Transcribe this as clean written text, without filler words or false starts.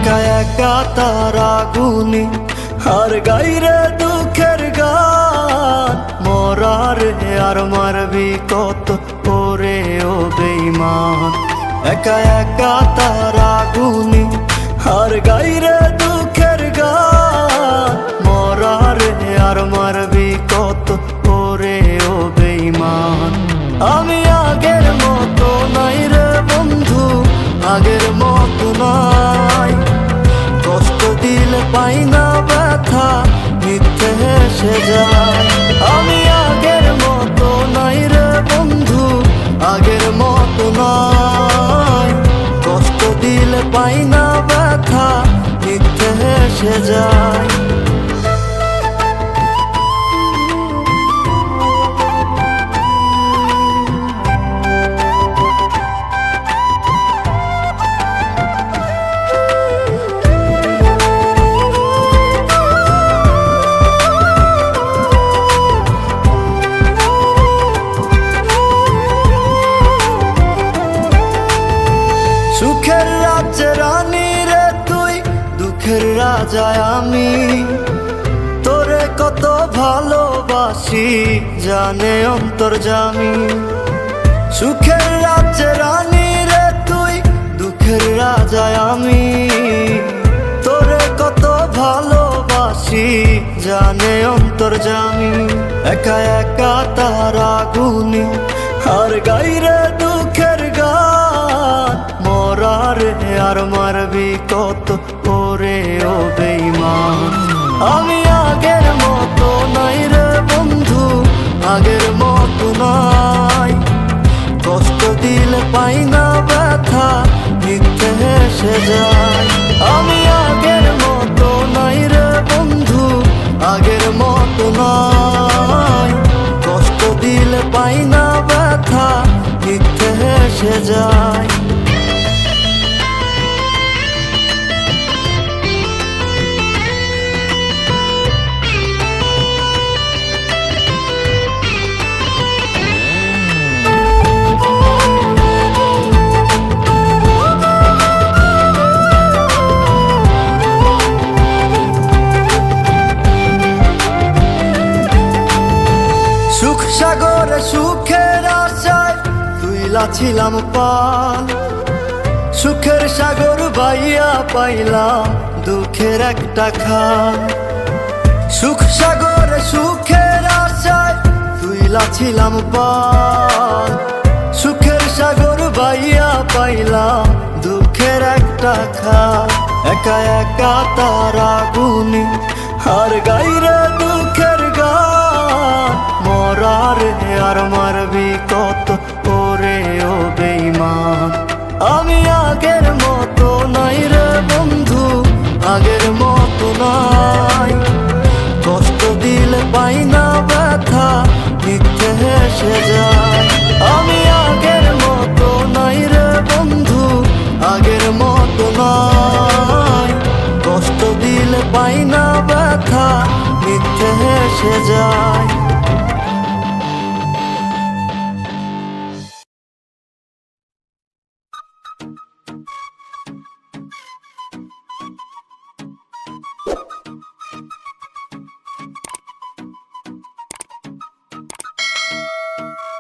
একা একা তারা গুনি আর গাইরে দুঃখের গান। মরারে আর মারবি কত করে ও বেঈমান। একা একা তারা গুনি আর গাইরে দুঃখের গান। মরারে আর মারবি কত করে ও বেঈমান। আমি আগের মতো নাই রে বন্ধু, আগের মতো নাই। কষ্ট দিলে পাই না ব্যথা, মিথ্যে হেসে যায়। আমি আগের মতো নাই রে বন্ধু, আগের মতো নাই। কষ্ট দিলে পাই না ব্যথা, মিথ্যে হেসে যায়। সুখের রাজ্যে রানী রে তুই, দুঃখের রাজায় আমি। তোরে কত ভালোবাসি জানে অন্তর্যামী। সুখের রাজ্যে রানী রে তুই, দুঃখের রাজায় আমি। তোরে কত ভালোবাসি জানে অন্তর্যামী। একা একা তারা গুনি আর গাইরে দুঃখের গান। মরারে আর মারবি কত করে ও বেঈমান। আমি আগের মতো নাই রে বন্ধু, আগের মতো নাই। কষ্ট দিলে পাই না ব্যথা, মিথ্যে হেসে যায়। আমি আগের মতো নাই রে বন্ধু, আগের মতো নাই। কষ্ট দিলে পাই না ব্যথা, মিথ্যে হেসে যায়। সুখ সাগরে সুখের আশায় তুইলা ছিলাম পাল। সুখের সাগর বাইয়া পাইলাম দুঃখের একটা খাল। সুখ সাগরে সুখের আশায় তুইলা ছিলাম পাল। সুখের সাগর বাইয়া পাইলাম দুঃখের একটা খাল। একা একা তারা গুনি আর গাইরে দুঃখের গান। মরারে আর মারবি কত করে ও বেঈমান। আমি আগের মতো নাই রে বন্ধু, আগের মতো নাই। কষ্ট দিলে পাই না ব্যথা, মিথ্যে হেসে যায়। আমি আগের মতো নাই রে বন্ধু, আগের মতো নাই। কষ্ট দিলে পাই না ব্যথা, মিথ্যে হেসে যায়।